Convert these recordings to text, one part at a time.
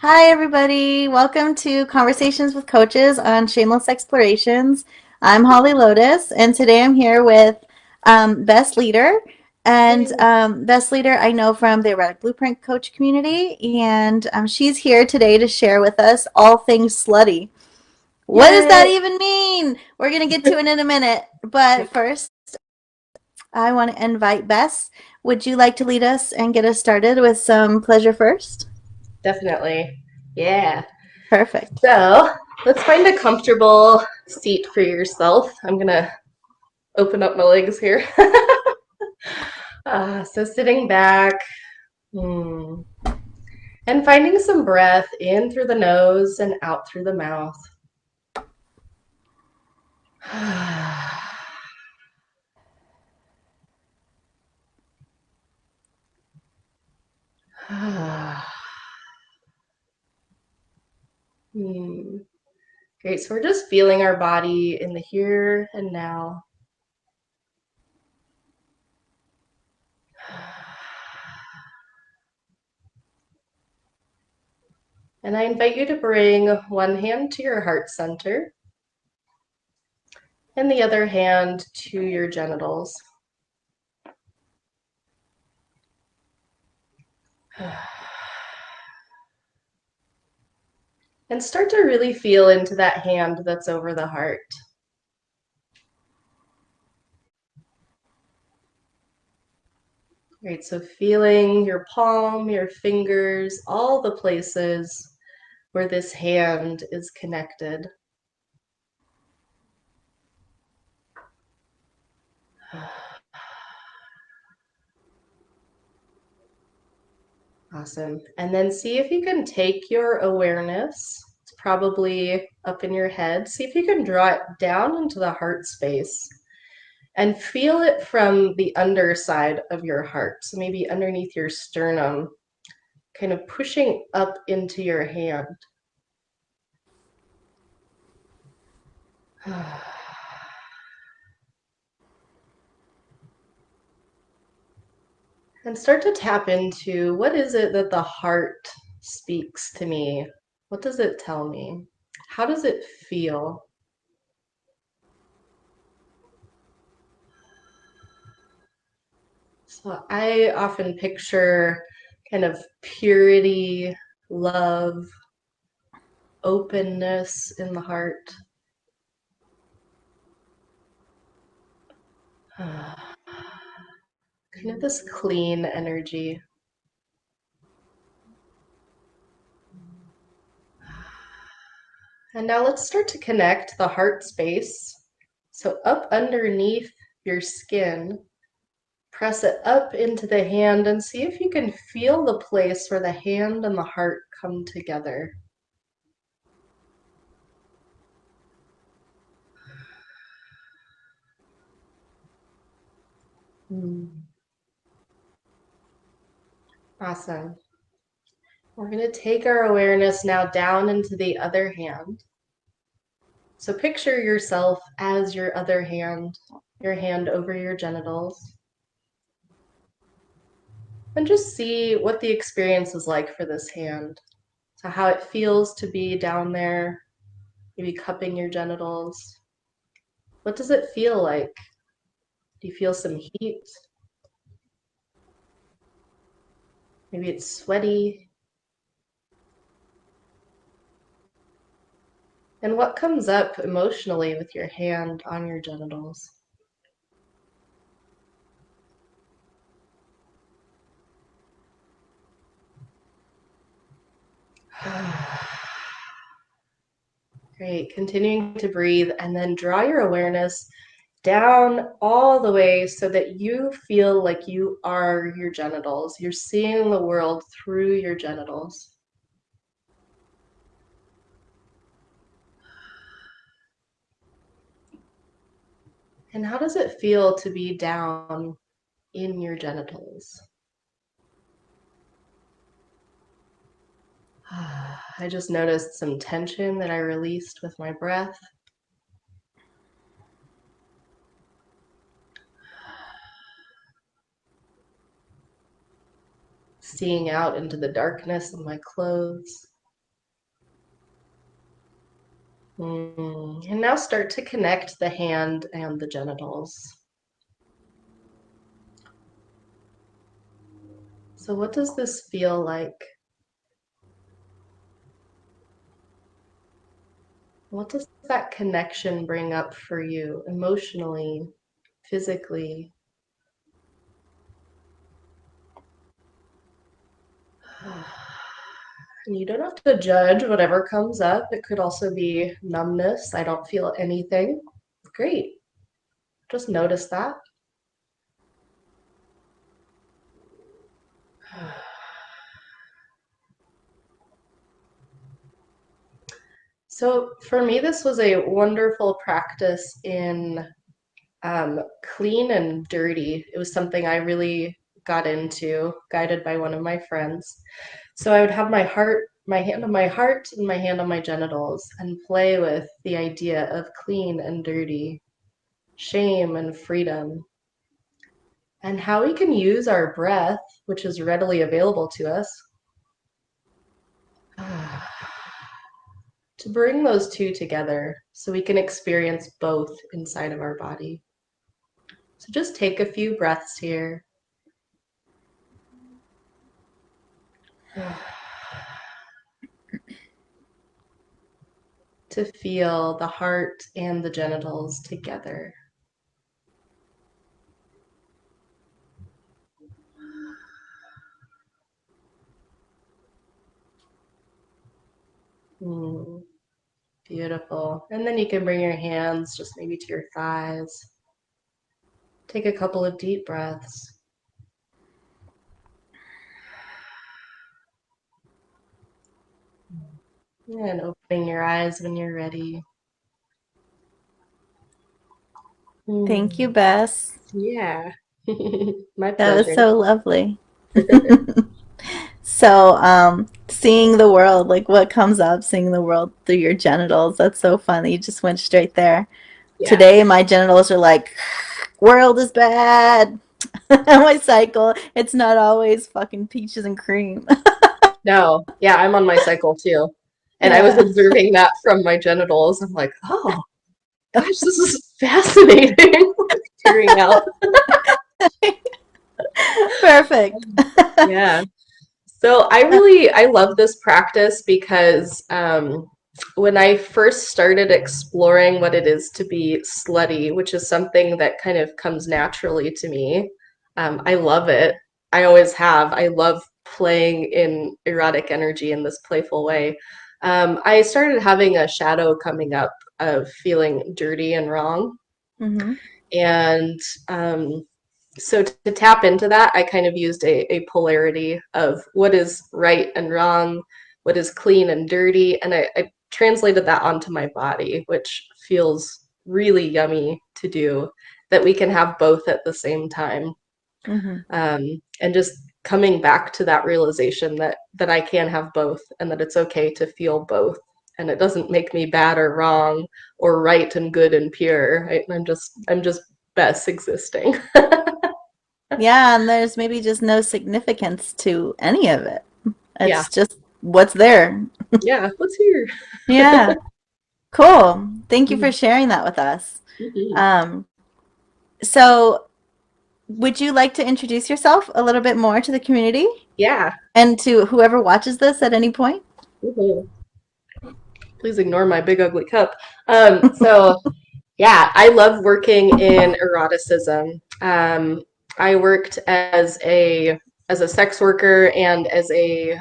Hi, everybody. Welcome to Conversations with Coaches on Shameless Explorations. I'm Holly Lotus, and today I'm here with Best Leader. And Yay. Best Leader, I know from the Erotic Blueprint Coach community, and she's here today to share with us all things slutty. What does that Yay! even mean? We're going to get to it in a minute. But Yep, first, I want to invite Bess. Would you like to lead us and get us started with some pleasure first? definitely. Yeah. Perfect. So let's find a comfortable seat for yourself. I'm gonna open up my legs here. So sitting back, hmm, and finding some breath in through the nose and out through the mouth. Hmm. Great. So we're just feeling our body in the here and now. And I invite you to bring one hand to your heart center and the other hand to your genitals. And start to really feel into that hand that's over the heart. Right, so feeling your palm, your fingers, all the places where this hand is connected. Awesome. And then see if you can take your awareness, it's probably up in your head, see if you can draw it down into the heart space and feel it from the underside of your heart. So maybe underneath your sternum, kind of pushing up into your hand. And start to tap into what is it that the heart speaks to me? What does it tell me? How does it feel? So I often picture kind of purity, love, openness in the heart. Kind of this clean energy. And now let's start to connect the heart space. So up underneath your skin, press it up into the hand and see if you can feel the place where the hand and the heart come together. Awesome. We're going to take our awareness now down into the other hand. So picture yourself as your other hand, your hand over your genitals. And just see what the experience is like for this hand. So how it feels to be down there, maybe cupping your genitals. What does it feel like? Do you feel some heat? Maybe it's sweaty. And what comes up emotionally with your hand on your genitals? Great. Continuing to breathe and then draw your awareness down all the way so that you feel like you are your genitals. You're seeing the world through your genitals. And how does it feel to be down in your genitals? I just noticed some tension that I released with my breath. Seeing out into the darkness of my clothes. And now start to connect the hand and the genitals. So, what does this feel like? What does that connection bring up for you emotionally, physically? And you don't have to judge whatever comes up. It could also be numbness. I don't feel anything. Great. Just notice that. So for me, this was a wonderful practice in clean and dirty. It was something I really got into, guided by one of my friends. So I would have my hand on my heart and my hand on my genitals, and play with the idea of clean and dirty, shame and freedom, and how we can use our breath, which is readily available to us, to bring those two together so we can experience both inside of our body. So just take a few breaths here. To feel the heart and the genitals together. Mm, beautiful. And then you can bring your hands just maybe to your thighs. Take a couple of deep breaths. And opening your eyes when you're ready. Thank you, Mm, Bess. yeah. My That was pleasure. so lovely. So, seeing the world, like what comes up, seeing the world through your genitals, that's so funny. You just went straight there. Yeah. Today, my genitals are like, world is bad. My cycle, it's not always fucking peaches and cream. No, yeah, I'm on my cycle too. And I was Yeah. observing that from my genitals. I'm like, oh, gosh, this is fascinating. Figuring out. Perfect. Yeah. So I love this practice because when I first started exploring what it is to be slutty, which is something that kind of comes naturally to me, I love it. I always have. I love playing in erotic energy in this playful way. I started having a shadow coming up of feeling dirty and wrong. Hmm. And so to tap into that, I kind of used a polarity of what is right and wrong, what is clean and dirty, and I translated that onto my body, which feels really yummy to do, that we can have both at the same time. Hmm. And just coming back to that realization that I can have both and that it's okay to feel both. And it doesn't make me bad or wrong or right and good and pure. I'm just best existing. Yeah, and there's maybe just no significance to any of it. Yeah. It's just what's there. Yeah. What's here? Yeah. Cool. Thank you for sharing that with us. Mhm. Um, so would you like to introduce yourself a little bit more to the community Yeah. and to whoever watches this at any point? Mhm. Please ignore my big ugly cup. So yeah, I love working in eroticism. I worked as a sex worker and as a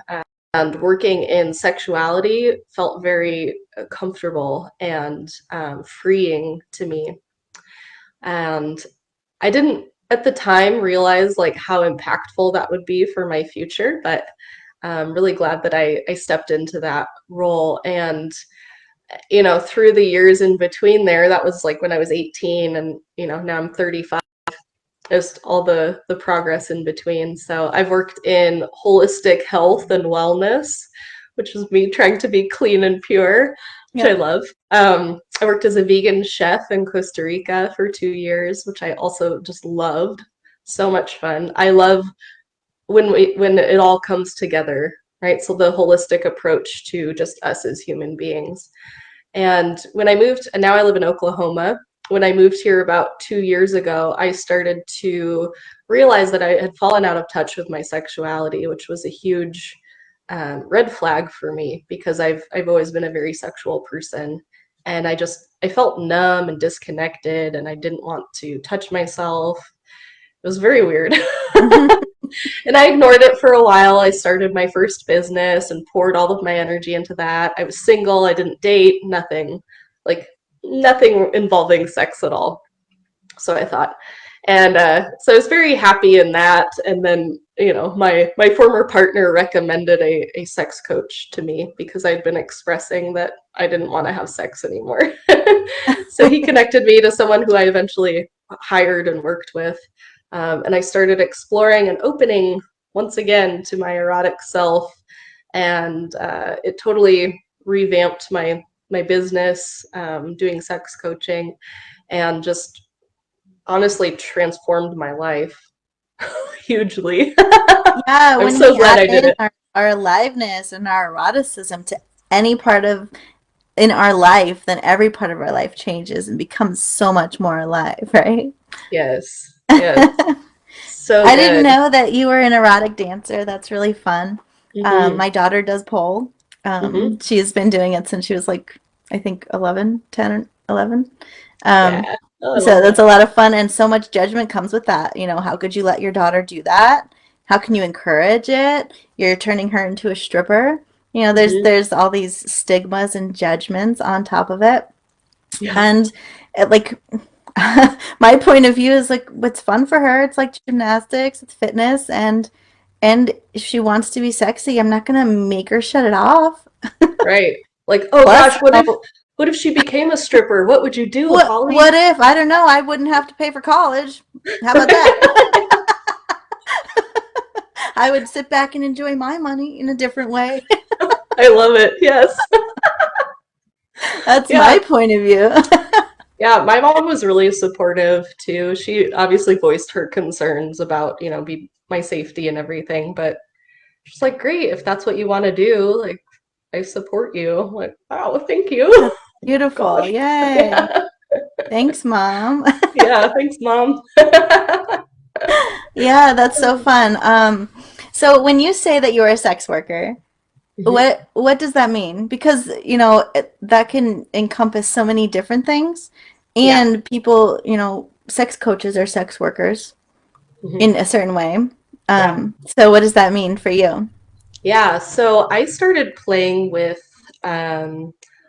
and working in sexuality felt very comfortable and freeing to me. And I didn't at the time realize like how impactful that would be for my future, but I'm really glad that I stepped into that role. And through the years in between there, that was like when I was 18, and now I'm 35. Just all the progress in between. So I've worked in holistic health and wellness, which is me trying to be clean and pure, which I Yep. love. I worked as a vegan chef in Costa Rica for 2 years, which I also just loved. So much fun. I love when it all comes together, right? So the holistic approach to just us as human beings. And when I moved, and now I live in Oklahoma, when I moved here about 2 years ago, I started to realize that I had fallen out of touch with my sexuality, which was a huge red flag for me because I've always been a very sexual person, and I felt numb and disconnected, and I didn't want to touch myself. It was very weird. And I ignored it for a while. I started my first business and poured all of my energy into that. I was single, I didn't date, nothing, like nothing involving sex at all. So I thought. And so I was very happy in that. And then, my former partner recommended a sex coach to me because I'd been expressing that I didn't want to have sex anymore. So he connected me to someone who I eventually hired and worked with. And I started exploring and opening once again to my erotic self. And it totally revamped my business, doing sex coaching, and just honestly transformed my life hugely. Yeah, I'm when so we glad add I did in it. our aliveness and our eroticism to any part of in our life, then every part of our life changes and becomes so much more alive, right? Yes. Yes. So I didn't good. know that you were an erotic dancer. That's really fun. Hmm. My daughter does pole. Hmm. She's been doing it since she was like, I think 11, 10, or 11. Um, Yeah. Oh, I love so that's that. a lot of fun, and so much judgment comes with that. You know, how could you let your daughter do that? How can you encourage it? You're turning her into a stripper. You know, Hmm. there's all these stigmas and judgments on top of it. Yeah. And like my point of view is like what's fun for her. It's like gymnastics, it's fitness, and if she wants to be sexy, I'm not gonna make her shut it off. Right. Like, oh Plus, gosh, what if she became a stripper? What would you do, what Holly? if, I don't know, I wouldn't have to pay for college. How about that? I would sit back and enjoy my money in a different way. I love it. Yes. That's my Yeah. point of view. Yeah, my mom was really supportive too. She obviously voiced her concerns about, be my safety and everything, but she's like, "Great, if that's what you want to do, like I support you." I'm like, "Wow, thank you." That's beautiful. Gosh. Yay. Yeah. Thanks, Mom. Yeah, thanks, mom. Yeah, that's so fun. So when you say that you're a sex worker, Mhm. what does that mean? Because, that can encompass so many different things. Yeah. And people, sex coaches are sex workers Mhm. in a certain way. Yeah. So what does that mean for you? Yeah, so I started playing with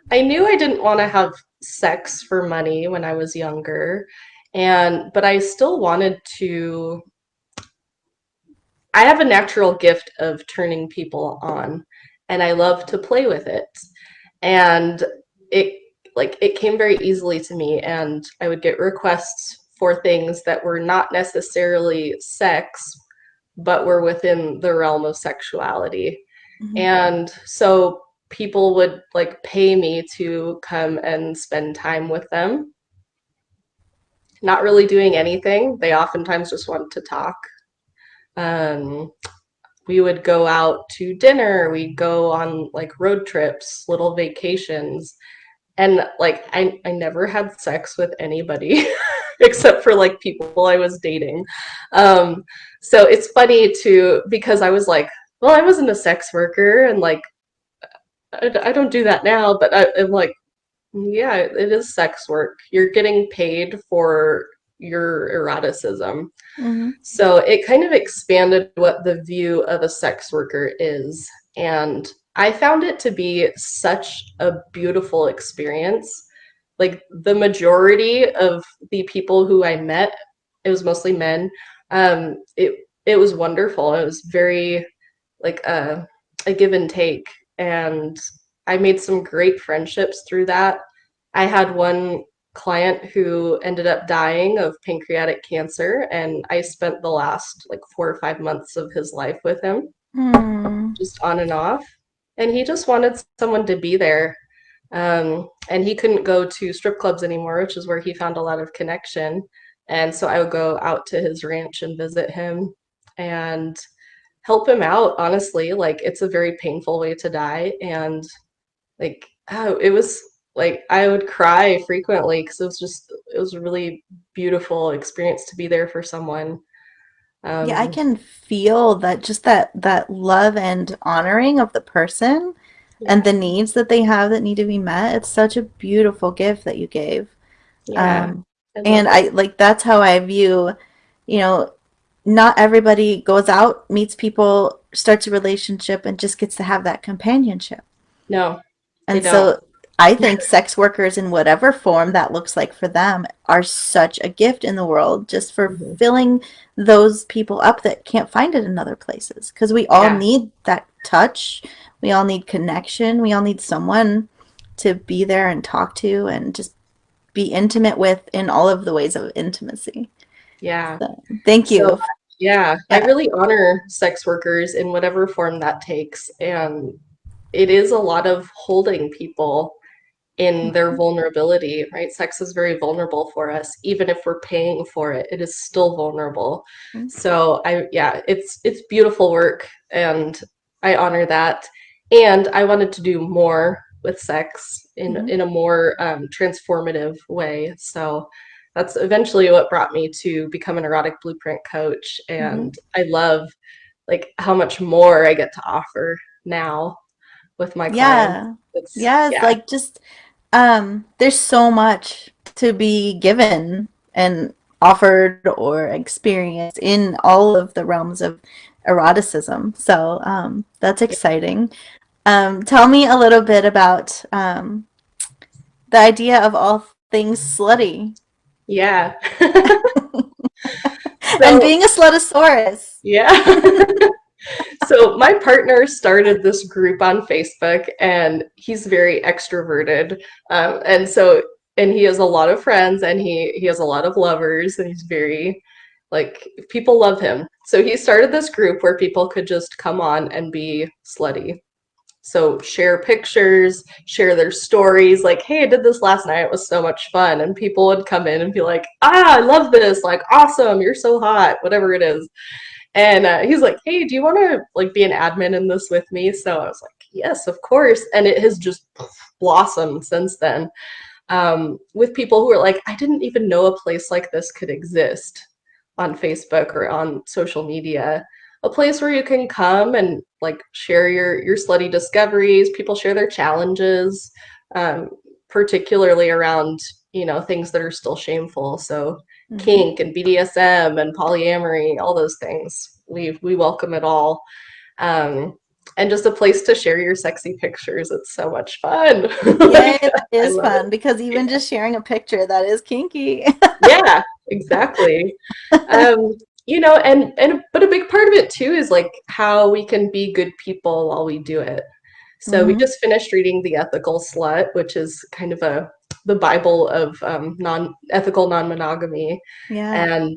I knew I didn't want to have sex for money when I was younger, and but I still wanted to. I have a natural gift of turning people on, and I love to play with it. And it it came very easily to me, and I would get requests for things that were not necessarily sex, but were within the realm of sexuality. Mhm. And so people would like pay me to come and spend time with them, not really doing anything. They oftentimes just wanted to talk. Um, we would go out to dinner, we'd go on like road trips, little vacations. And like I never had sex with anybody except for like people I was dating. Um, so it's funny to because I was like, well, I wasn't a sex worker and like I don't do that now, but I'm like, yeah, it is sex work. You're getting paid for your eroticism. Mhm. So it kind of expanded what the view of a sex worker is. And I found it to be such a beautiful experience. Like the majority of the people who I met, it was mostly men. It was wonderful. It was very like a give and take. And I made some great friendships through that. I had one client who ended up dying of pancreatic cancer, and I spent the last like 4 or 5 months of his life with him, Hmm. just on and off. And he just wanted someone to be there. And he couldn't go to strip clubs anymore, which is where he found a lot of connection. And so I would go out to his ranch and visit him and help him out, honestly. Like, it's a very painful way to die. And like, oh, Like I would cry frequently because it was a really beautiful experience to be there for someone. Yeah, I Um, can feel that just that love and honoring of the person and yeah, the needs that they have that need to be met. It's such a beautiful gift that you gave. yeah, Um, I and love I it. like that's how I view, you know, not everybody goes out, meets people, starts a relationship, and just gets to have that companionship. No, they And don't. so I think sex workers, in whatever form that looks like for them, are such a gift in the world just for Mhm. filling those people up that can't find it in other places. Because we all Yeah, need that touch, we all need connection, we all need someone to be there and talk to and just be intimate with in all of the ways of intimacy. yeah. So, thank So, you. yeah, I Yeah. really honor sex workers in whatever form that takes. And it is a lot of holding people in their vulnerability, right? Sex is very vulnerable for us. Even if we're paying for it, it is still vulnerable. So yeah, it's beautiful work and I honor that. And I wanted to do more with sex Mm-hmm. in a more transformative way. So that's eventually what brought me to become an erotic blueprint coach. Mm-hmm. And I love like how much more I get to offer now with my clients. Yeah. It's Yes, yeah. like just there's so much to be given and offered or experienced in all of the realms of eroticism. So, that's exciting. Tell me a little bit about the idea of all things slutty Yeah. and So, being a slutosaurus. yeah. So, my partner started this group on Facebook and he's very extroverted. And so, and he has a lot of friends and he has a lot of lovers and he's very, like, people love him. So, he started this group where people could just come on and be slutty. So share pictures, share their stories, like, hey, I did this last night, it was so much fun. And people would come in and be like, ah, I love this, like, awesome, you're so hot, whatever it is. And he's like, hey, do you want to like be an admin in this with me? So I was like, yes, of course. And it has just blossomed since then with people who are like, I didn't even know a place like this could exist on Facebook or on social media. A place where you can come and like share your slutty discoveries. People share their challenges, um, particularly around things that are still shameful. So Hmm. kink and BDSM and polyamory, all those things. We welcome it all. Um, and just a place to share your sexy pictures. It's so much fun. Yay, Like, that I is love fun because it. even just sharing a picture, that is kinky. Yeah, exactly. And but a big part of it too is like how we can be good people while we do it. So we Hmm. just finished reading The Ethical Slut, which is kind of the Bible of non-ethical non-monogamy. Yeah. And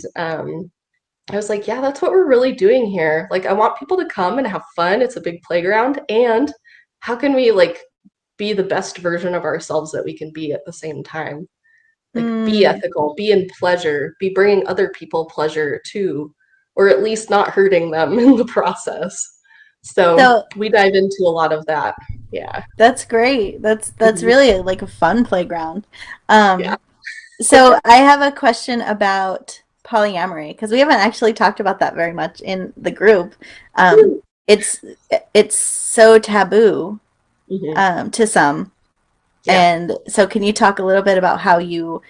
I was like, yeah, that's what we're really doing here. Like, I want people to come and have fun. It's a big playground. And how can we like be the best version of ourselves that we can be at the same time? Like, be Mm. ethical, be in pleasure, be bringing other people pleasure too, or at least not hurting them in the process. So So we dive into a lot of that. Yeah. that's great. That's Mhm. really like a fun playground. Yeah. Um, so I have a question about polyamory because we haven't actually talked about that very much in the group. Um, it's it's so taboo Mhm. to some, Yeah. and so can you talk a little bit about how you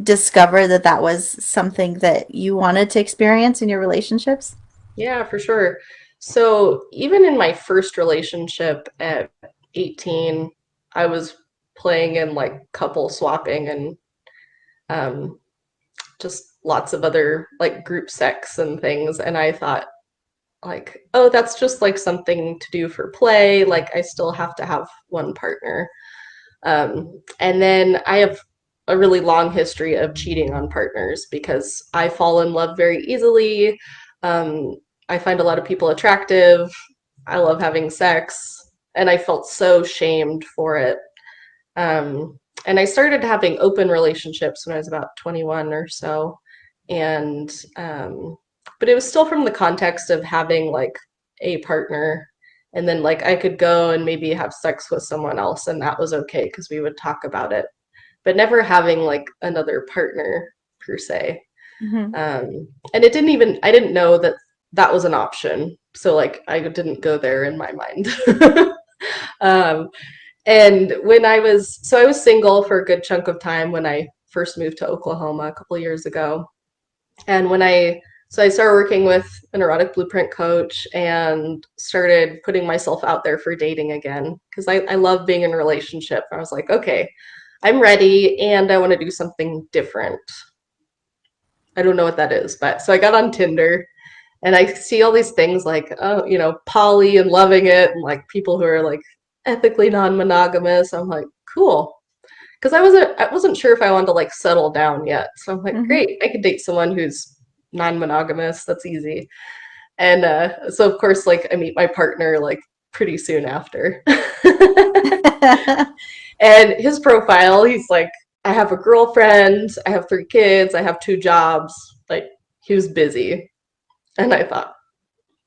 discovered that that was something that you wanted to experience in your relationships? Yeah, for sure. So even in my first relationship at 18, I was playing in like couple swapping and um, just lots of other like group sex and things. And I thought, like, oh, that's just like something to do for play. Like, I still have to have one partner. And then I have a really long history of cheating on partners because I fall in love very easily. Um, I find a lot of people attractive. I love having sex. And I felt so shamed for it. And I started having open relationships when I was about 21 or so. And, but it was still from the context of having like a partner And then like I could go and maybe have sex with someone else and that was okay because we would talk about it. But never having like another partner per se. Hmm. And it didn't even I didn't know that that was an option. So like I didn't go there in my mind. um, and when I was single for a good chunk of time when I first moved to Oklahoma a couple of years ago. And I started working with an erotic blueprint coach and started putting myself out there for dating again because I love being in a relationship. I was like, okay, I'm ready and I want to do something different. I don't know what that is, but so I got on Tinder and I see all these things like, oh, poly and loving it, and like people who are like ethically non-monogamous. I'm like, cool, because I wasn't sure if I wanted to like settle down yet. So I'm like, Hmm. great, I could date someone who's non-monogamous. That's easy. And so of course, like I meet my partner like pretty soon after. And his profile, he's like, I have a girlfriend, I have 3 kids, I have 2 jobs. Like he was busy. And I thought,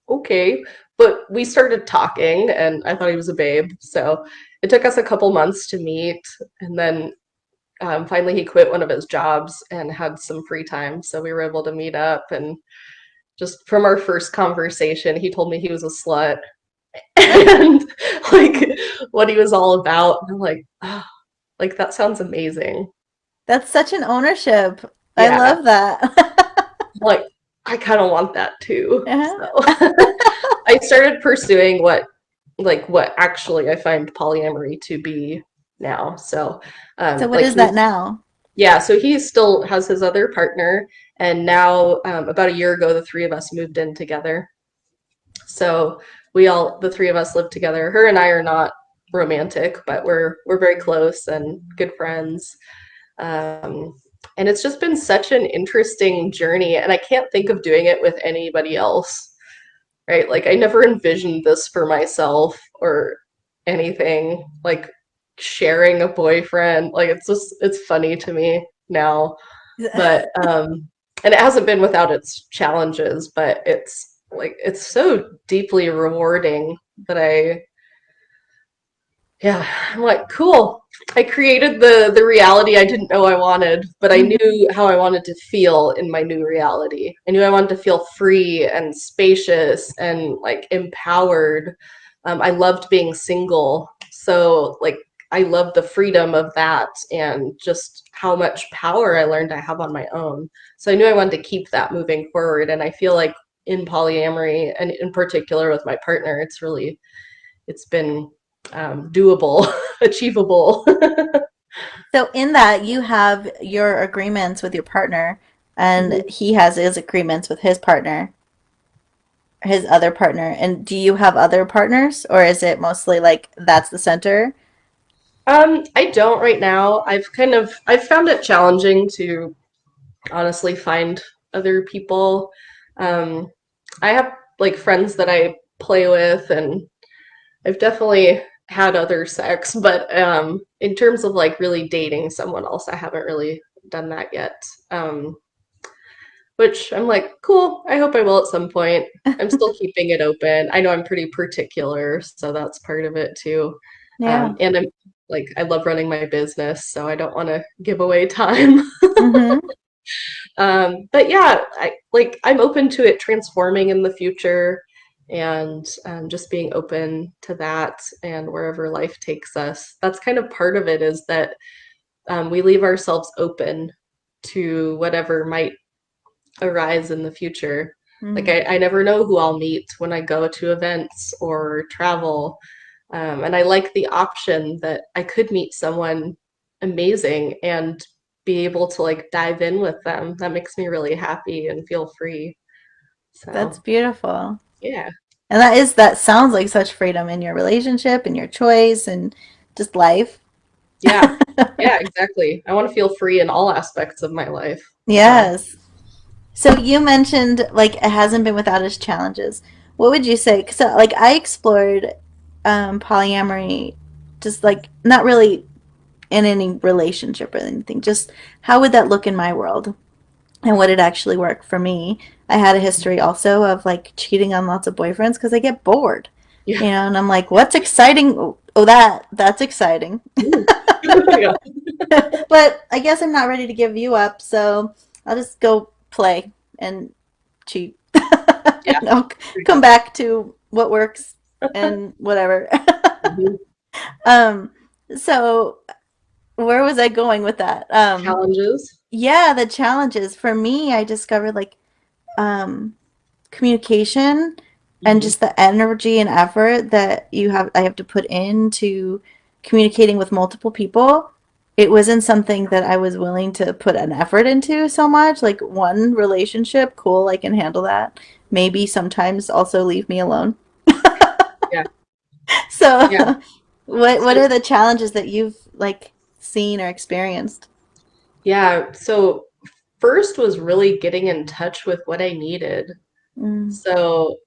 okay. But we started talking and I thought he was a babe. So it took us a couple months to meet. And then finally he quit one of his jobs and had some free time. So we were able to meet up. And just from our first conversation, he told me he was a slut and like what he was all about. And I'm like, oh, like that sounds amazing. That's such an ownership. I Yeah. love that. Like I kind of want that too. Yeah. So I started pursuing what actually I find polyamory to be now. So So what like is that he's now? yeah, so he still has his other partner, and now about a year ago the 3 of us moved in together. So the 3 of us live together. Her and I are not romantic, but we're very close and good friends. Um, and it's just been such an interesting journey, and I can't think of doing it with anybody else, right? Like I never envisioned this for myself or anything. Like sharing a boyfriend, like it's funny to me now, but and it hasn't been without its challenges, but it's so deeply rewarding that yeah, I'm like, cool. I created the reality I didn't know I wanted, but I Mhm. knew how I wanted to feel in my new reality. I knew I wanted to feel free and spacious and like empowered. I loved being single, so like I loved the freedom of that and just how much power I learned I have on my own. So I knew I wanted to keep that moving forward, and I feel like in polyamory and in particular with my partner, it's been doable, achievable. So in that you have your agreements with your partner and Mhm. he has his agreements with his partner, his other partner. And do you have other partners or is it mostly like that's the center? I don't right now. I've found it challenging to honestly find other people. Um, I have like friends that I play with, and I've definitely had other sex, but in terms of like really dating someone else, I haven't really done that yet. Which I'm like, cool. I hope I will at some point. I'm still keeping it open. I know I'm pretty particular, so that's part of it too. Yeah. And I'm like, I love running my business, so I don't want to give away time. Mm-hmm. But yeah, I'm open to it transforming in the future, and just being open to that and wherever life takes us. That's kind of part of it is that we leave ourselves open to whatever might arise in the future. Like Mm. I never know who I'll meet when I go to events or travel. And I like the option that I could meet someone amazing and be able to like dive in with them. That makes me really happy and feel free. That's So beautiful. yeah. And that sounds like such freedom in your relationship and your choice and just life. Yeah. Yeah, exactly. I want to feel free in all aspects of my life. So Yes. So you mentioned like it hasn't been without its challenges. What would you say? So like I explored polyamory, just like not really in any relationship or anything. Just how would that look in my world, and would it actually work for me? I had a history also of like cheating on lots of boyfriends because I get bored. Yeah. And I'm like, what's exciting? Oh, that's exciting. Ooh. Yeah. But I guess I'm not ready to give you up, so I'll just go play and cheat. Yeah. And I'll Pretty come much. back to what works and whatever. Mhm. um, so where was I going with that? Challenges. Yeah, the challenges. For me, I discovered like um communication and Mhm. just the energy and effort that I have to put into communicating with multiple people. It wasn't something that I was willing to put an effort into so much. Like one relationship, cool, I can handle that. Maybe sometimes also leave me alone. Yeah. So Yeah. what So are the challenges that you've like seen or experienced? yeah. So first was really getting in touch with what I needed. Mm, So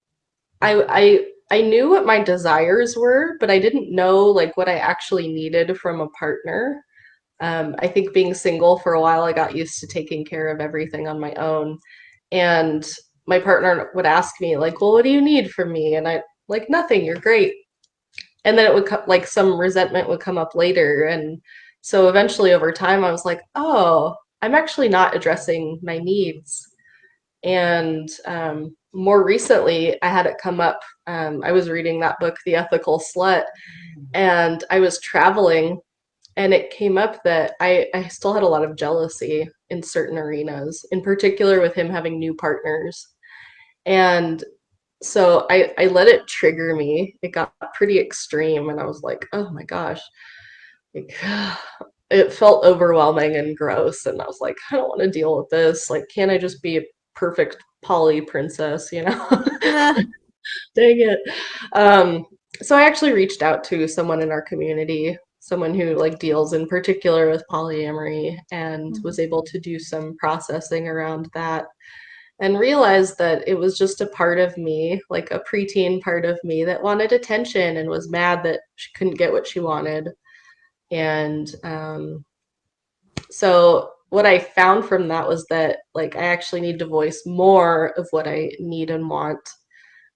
I knew what my desires were, but I didn't know like what I actually needed from a partner. I think being single for a while, I got used to taking care of everything on my own. And my partner would ask me, like, well, what do you need from me? And I, like, nothing, you're great. And then it would come, like, some resentment would come up later. And so eventually over time, I was like, oh, I'm actually not addressing my needs. And more recently, I had it come up. I was reading that book, The Ethical Slut, and I was traveling and it came up that I still had a lot of jealousy in certain arenas, in particular with him having new partners. And so I let it trigger me. It got pretty extreme, and I was like, oh my gosh. Like, it felt overwhelming and gross. And I was like, I don't want to deal with this. Like, can't I just be a perfect poly princess, you know? eh, Dang it. Um, so I actually reached out to someone in our community, someone who like deals in particular with polyamory and was able to do some processing around that and realized that it was just a part of me, like a preteen part of me that wanted attention and was mad that she couldn't get what she wanted. And so what I found from that was that like I actually need to voice more of what I need and want,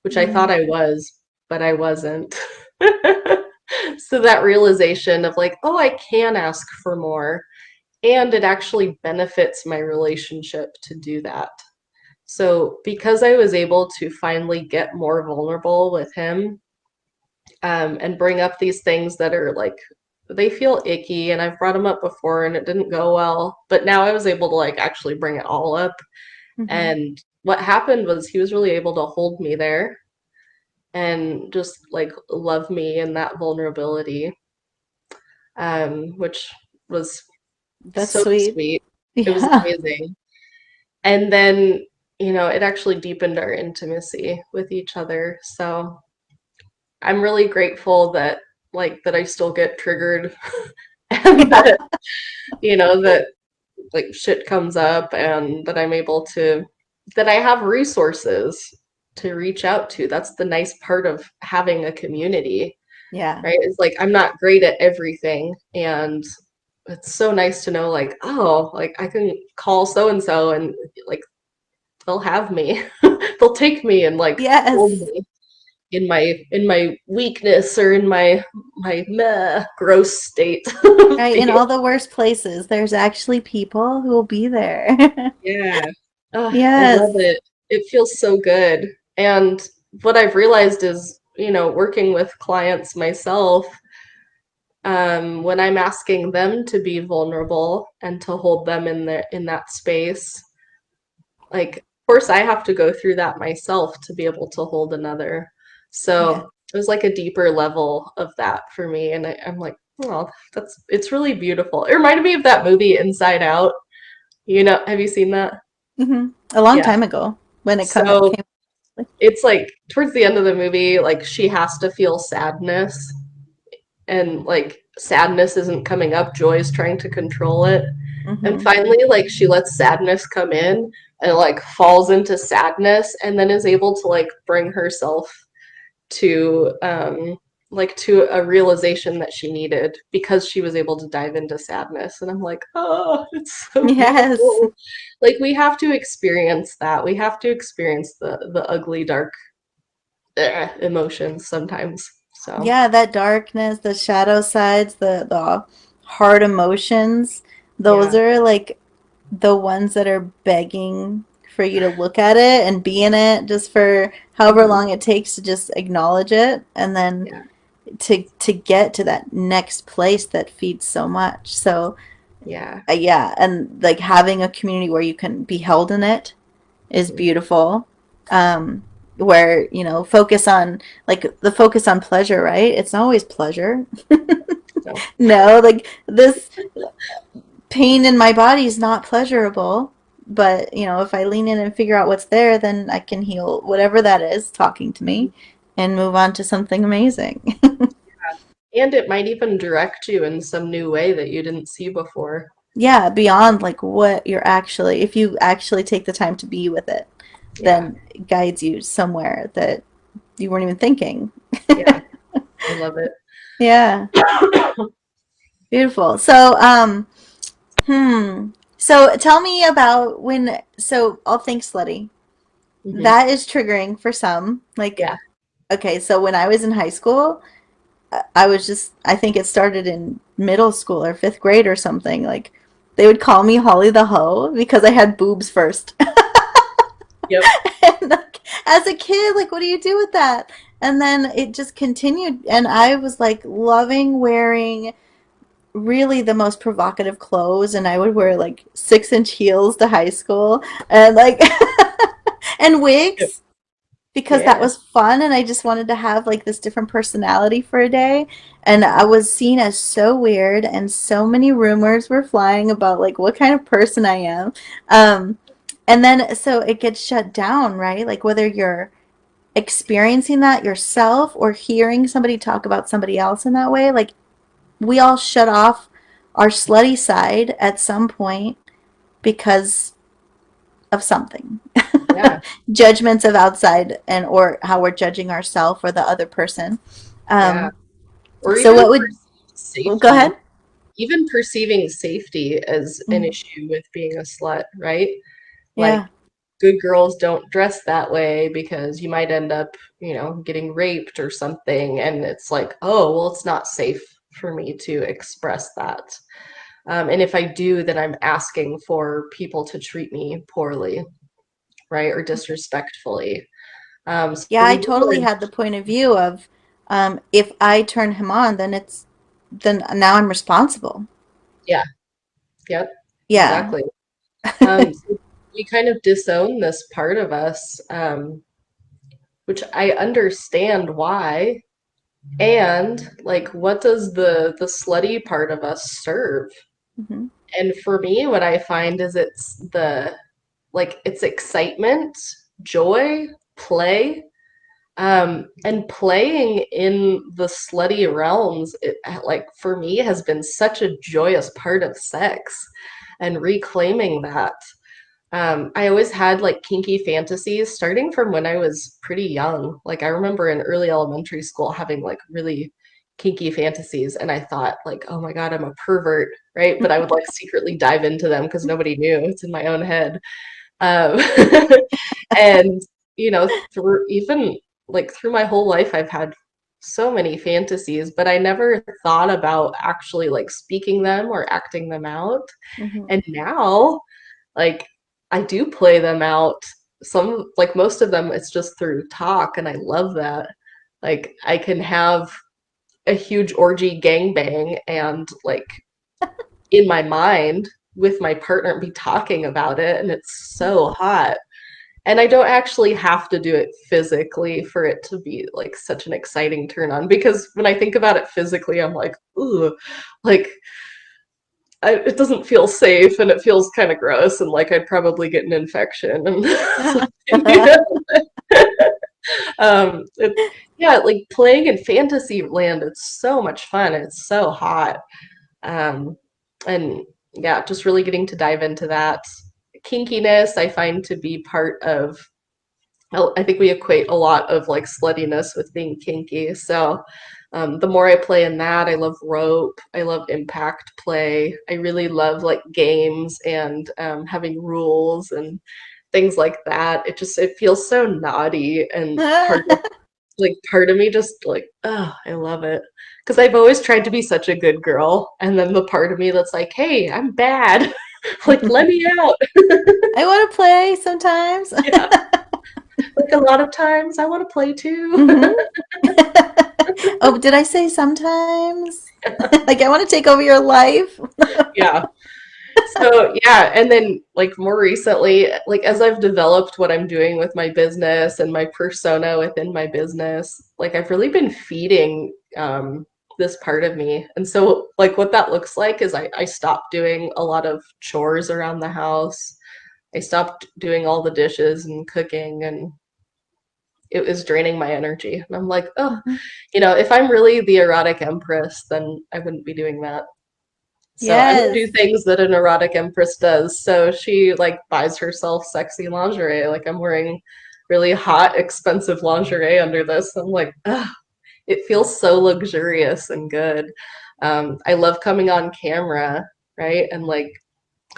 which I thought mm, I was, but I wasn't. So that realization of like, oh, I can ask for more, and it actually benefits my relationship to do that. So because I was able to finally get more vulnerable with him, and bring up these things that are like they feel icky, and I've brought them up before and it didn't go well, but now I was able to like actually bring it all up. mhm. And what happened was he was really able to hold me there and just like love me in that vulnerability, which was That's so sweet. sweet. It was Yeah. amazing. And then, it actually deepened our intimacy with each other. So I'm really grateful that that I still get triggered and that, that like shit comes up and that I'm able to that I have resources to reach out to. That's the nice part of having a community, Yeah. right? It's like I'm not great at everything, and it's so nice to know like, oh, like I can call so and so and like they'll have me. They'll take me and like hold Yes. me in my weakness or in my meh, gross state of Right. In being. all the worst places, there's actually people who will be there. Yeah. I love Yes. it. It feels so good. And what I've realized is, working with clients myself, when I'm asking them to be vulnerable and to hold them in that space, like of course I have to go through that myself to be able to hold another. Yeah. So it was like a deeper level of that for me. And I'm like, oh, it's really beautiful. It reminded me of that movie Inside Out. Have you seen that? A long Yeah. time ago when it So came. it's like towards the end of the movie, like she has to feel sadness, and like sadness isn't coming up, joy is trying to control it. And Hmm. finally, like she lets sadness come in and like falls into sadness and then is able to like bring herself to to a realization that she needed because she was able to dive into sadness. And I'm like, oh, it's so Yes. beautiful. Like we have to experience that. We have to experience the ugly dark emotions sometimes. So Yeah, that darkness, the shadow sides, the hard emotions, those yeah. are like the ones that are begging for you to look at it and be in it just for however Hmm. long it takes to just acknowledge it and then Yeah. to get to that next place that feeds so much. So, Yeah. yeah, and like having a community where you can be held in it is Hmm. beautiful. Where, focus on like the focus on pleasure, right? It's not always pleasure. So No, like this pain in my body is not pleasurable. But, if I lean in and figure out what's there, then I can heal whatever that is talking to me and move on to something amazing. and it might even direct you in some new way that you didn't see before. Yeah, beyond like what you're actually, if you actually take the time to be with it, Yeah. then it guides you somewhere that you weren't even thinking. Yeah. I love it. Yeah, beautiful. So, so tell me about so I'll think slutty. Hmm. That is triggering for some. Like, Yeah. okay, so when I was in high school, I think it started in middle school or fifth grade or something. Like, they would call me Holly the Hoe because I had boobs first. Yep. And like, as a kid, like, what do you do with that? And then it just continued, and I was like loving wearing really the most provocative clothes, and I would wear like 6-inch heels to high school, and like, and Yep. wigs because that Yeah. was fun, and I just wanted to have like this different personality for a day. And I was seen as so weird, and so many rumors were flying about like what kind of person I am. Um, and then so it gets shut down, right? Like whether you're experiencing that yourself or hearing somebody talk about somebody else in that way, like we all shut off our slutty side at some point because of something. Yeah. Judgments of outside and or how we're judging ourselves or the other person. Yeah. Um, Or so even what would perceived go safety. ahead? Even perceiving safety as an Mm, issue with being a slut, right? Like yeah. good girls don't dress that way because you might end up, getting raped or something. And it's like, oh, well, it's not safe for me to express that. And if I do, then I'm asking for people to treat me poorly, right? Or disrespectfully. So Yeah, we I do totally learn. had the point of view of if I turn him on, then now I'm responsible. Yeah, yep, Yeah. exactly. So we kind of disown this part of us, which I understand why. And like, what does the slutty part of us serve? Hmm. And for me, what I find is it's excitement, joy, play, and playing in the slutty realms. Like for me, has been such a joyous part of sex, and reclaiming that. I always had like kinky fantasies starting from when I was pretty young. Like I remember in early elementary school having like really kinky fantasies, and I thought like, oh my God, I'm a pervert, right? But I would like secretly dive into them because nobody knew. It's in my own head. Um, and through even like through my whole life, I've had so many fantasies, but I never thought about actually like speaking them or acting them out. Hmm. And now like I do play them out. Some like most of them it's just through talk and I love that. Like I can have a huge orgy gangbang and like in my mind with my partner be talking about it and it's so hot. And I don't actually have to do it physically for it to be like such an exciting turn on because when I think about it physically I'm like, ooh, like it doesn't feel safe and it feels kind of gross and like I'd probably get an infection and yeah. It, yeah, like playing in fantasy land, it's so much fun. It's so hot. Um, and yeah, just really getting to dive into that. Kinkiness, I find to be part of I think we equate a lot of like sluttiness with being kinky. So the more I play in that, I love rope. I love impact play. I really love like games and having rules and things like that. It feels so naughty and part of like part of me just like, oh, I love it. Because I've always tried to be such a good girl, and then the part of me that's like, hey, I'm bad. Like, let me out. I want to play sometimes. Yeah. Like a lot of times I want to play too. hmm Oh, did I say sometimes? Like I want to take over your life? Yeah. So yeah, and then like more recently, like as I've developed what I'm doing with my business and my persona within my business, like I've really been feeding this part of me. And so like what that looks like is I stopped doing a lot of chores around the house. I stopped doing all the dishes and cooking, and it was draining my energy. And I'm like, oh, Mhm. if I'm really the erotic empress, then I wouldn't be doing that. So I'm gonna do Yes. things that an erotic empress does. So she like buys herself sexy lingerie. Like I'm wearing really hot, expensive lingerie under this. I'm like, ugh, it feels so luxurious and good. I love coming on camera, right? And like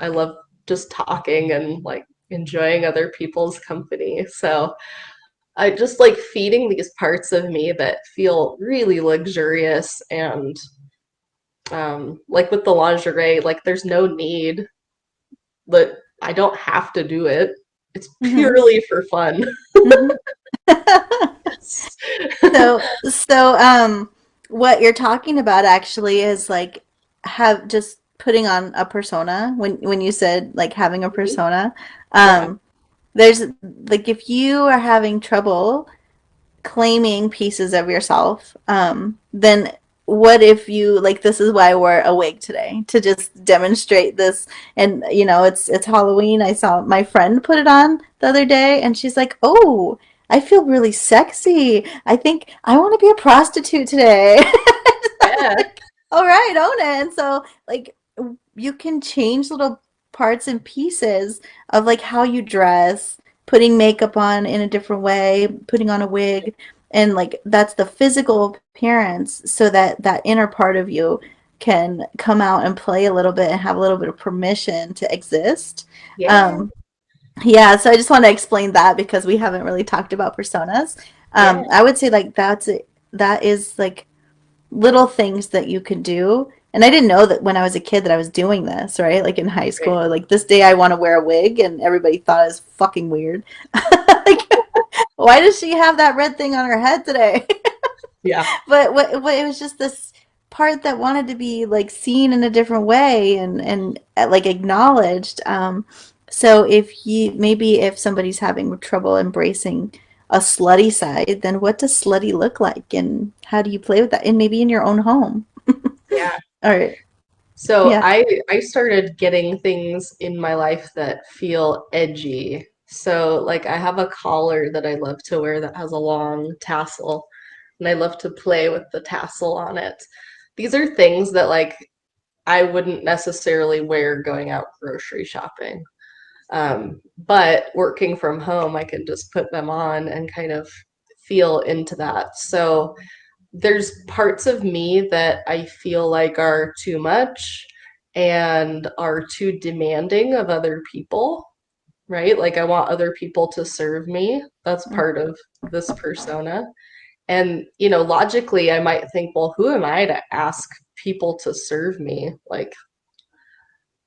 I love just talking and like enjoying other people's company. So I just like feeding these parts of me that feel really luxurious and like with the lingerie, like there's no need, but I don't have to do it. It's hmm purely for fun. hmm So, what you're talking about actually is like have just putting on a persona when you said like having a persona. Yeah, Um, there's like if you are having trouble claiming pieces of yourself, then what if you like this is why I wore a wig today to just demonstrate this. And it's Halloween. I saw my friend put it on the other day and she's like, oh, I feel really sexy. I think I want to be a prostitute today. yeah, Like, all right, own it. And so like you can change little parts and pieces of like how you dress, putting makeup on in a different way, putting on a wig, and like that's the physical appearance so that that inner part of you can come out and play a little bit and have a little bit of permission to exist. yeah, Um, yeah, so I just want to explain that because we haven't really talked about personas. yeah, I would say like that is like little things that you could do. And I didn't know that when I was a kid that I was doing this, right? Like in high right. school, like this day I want to wear a wig and everybody thought it was fucking weird. Like, why does she have that red thing on her head today? Yeah, But what it was just this part that wanted to be like seen in a different way and like acknowledged. So if you maybe if somebody's having trouble embracing a slutty side, then what does slutty look like, and how do you play with that? And maybe in your own home. yeah. Or So yeah. I started getting things in my life that feel edgy. So like I have a collar that I love to wear that has a long tassel, and I love to play with the tassel on it. These are things that like I wouldn't necessarily wear going out grocery shopping. But working from home, I can just put them on and kind of feel into that. So there's parts of me that I feel like are too much and are too demanding of other people, right? Like I want other people to serve me. That's part of this persona. And, logically, I might think, well, who am I to ask people to serve me? Like,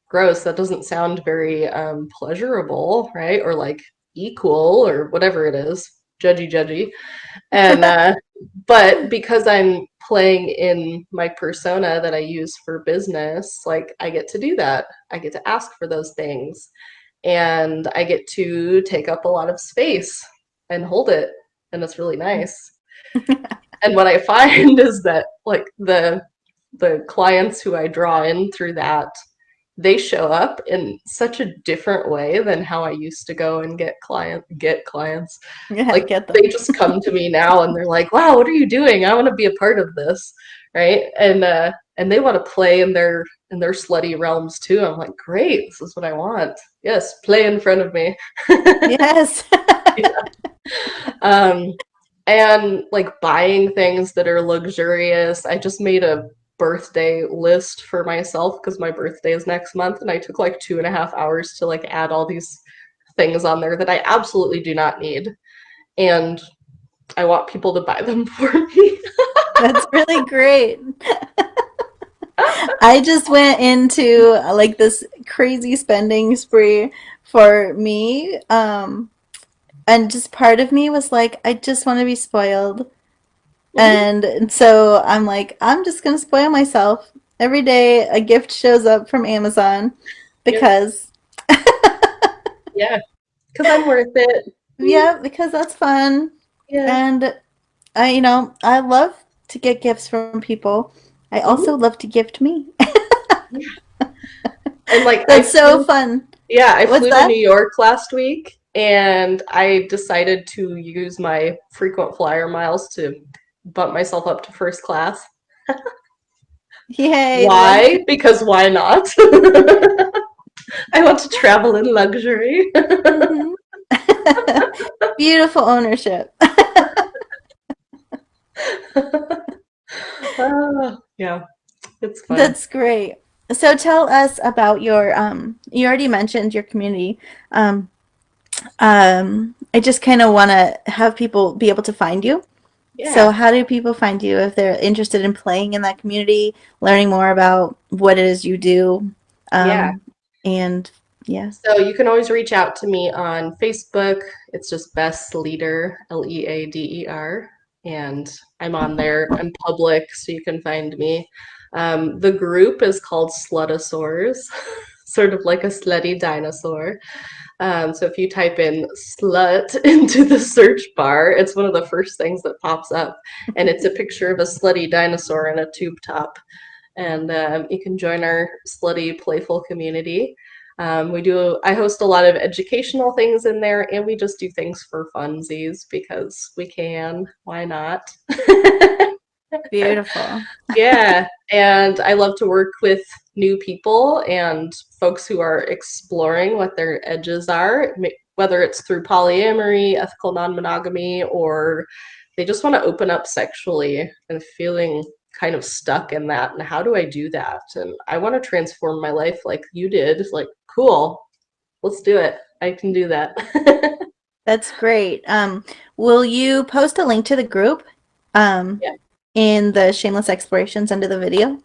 gross, that doesn't sound very pleasurable, right? Or like equal or whatever it is, judgy, judgy. And but because I'm playing in my persona that I use for business, like I get to do that. I get to ask for those things and I get to take up a lot of space and hold it, and it's really nice. And what I find is that like the clients who I draw in through that, they show up in such a different way than how I used to go and get clients. Yeah, Like get they them. just come to me now and they're like, "Wow, what are you doing? I want to be a part of this." Right? And they want to play in their slutty realms too. I'm like, "Great, this is what I want. Yes, play in front of me." Yes. Um, and like buying things that are luxurious. I just made a birthday list for myself because my birthday is next month, and I took like 2.5 hours to like add all these things on there that I absolutely do not need. And I want people to buy them for me. That's really great. I just went into like this crazy spending spree for me. And just part of me was like, I just want to be spoiled. Mhm. And so I'm like, I'm just gonna spoil myself. Every day a gift shows up from Amazon Yep. because Yeah. Because I'm worth it. Mm, yeah, because that's fun. yeah. And I love to get gifts from people. I Hmm. also love to gift me. And like That's so fun. I What's flew to New that? York last week and I decided to use my frequent flyer miles to bump myself up to first class. Yay, Why? Because why not? I want to travel in luxury. hmm Beautiful ownership. Yeah, it's fun. That's great. So tell us about your you already mentioned your community. Um I just kind of want to have people be able to find you. So Yeah, how do people find you if they're interested in playing in that community, learning more about what it is you do? yeah. Um and yeah. So you can always reach out to me on Facebook. It's just Best Leader, Leader. And I'm on there. I'm public, so you can find me. The group is called Slutosaurs, sort of like a slutty dinosaur. So if you type in slut into the search bar, it's one of the first things that pops up. And it's a picture of a slutty dinosaur in a tube top. And you can join our slutty playful community. I host a lot of educational things in there, and we just do things for funsies because we can. Why not? Beautiful. Yeah, and I love to work with new people and folks who are exploring what their edges are, whether it's through polyamory, ethical non-monogamy, or they just want to open up sexually and feeling kind of stuck in that. And how do I do that? And I want to transform my life like you did. Like, cool, let's do it. I can do that. That's great. Will you post a link to the group um Yeah, in the Shameless Explorations under the video?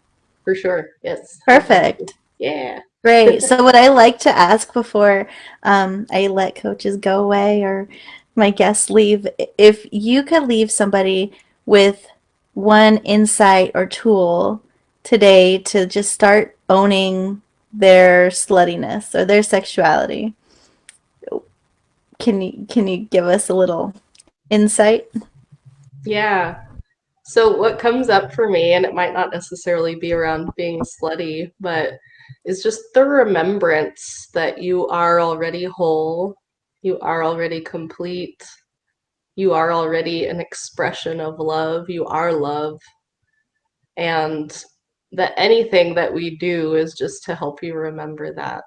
for sure. Yes, I'm going to. Perfect. Yeah. Great. So what I like to ask before I let coaches go away or my guests leave, if you could leave somebody with one insight or tool today to just start owning their sluttiness or their sexuality, can you give us a little insight? Yeah. So what comes up for me, and it might not necessarily be around being slutty, but is just the remembrance that you are already whole, you are already complete, you are already an expression of love, you are love, and that anything that we do is just to help you remember that.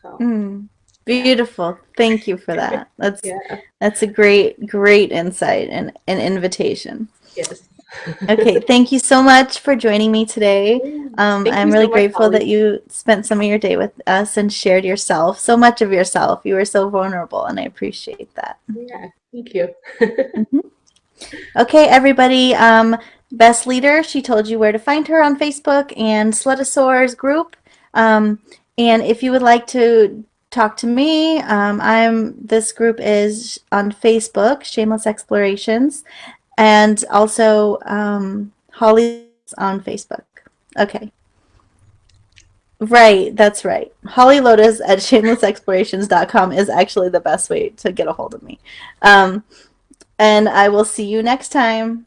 So, Mm, yeah. beautiful. Thank you for that. That's Yeah. that's a great insight and an invitation. Yes. Okay, thank you so much for joining me today. Yeah. Thank I'm you really so much, grateful Holly. that you spent some of your day with us and shared yourself, so much of yourself. You were so vulnerable, and I appreciate that. Yeah. Thank you. Mhm. Okay, everybody. Best Leader, she told you where to find her on Facebook and Slutasaur's group. Um, and if you would like to talk to me, this group is on Facebook, Shameless Explorations, and also Holly's on Facebook. Okay. Right, that's right. Holly Lotus at shamelessexplorations.com is actually the best way to get a hold of me. Um, and I will see you next time.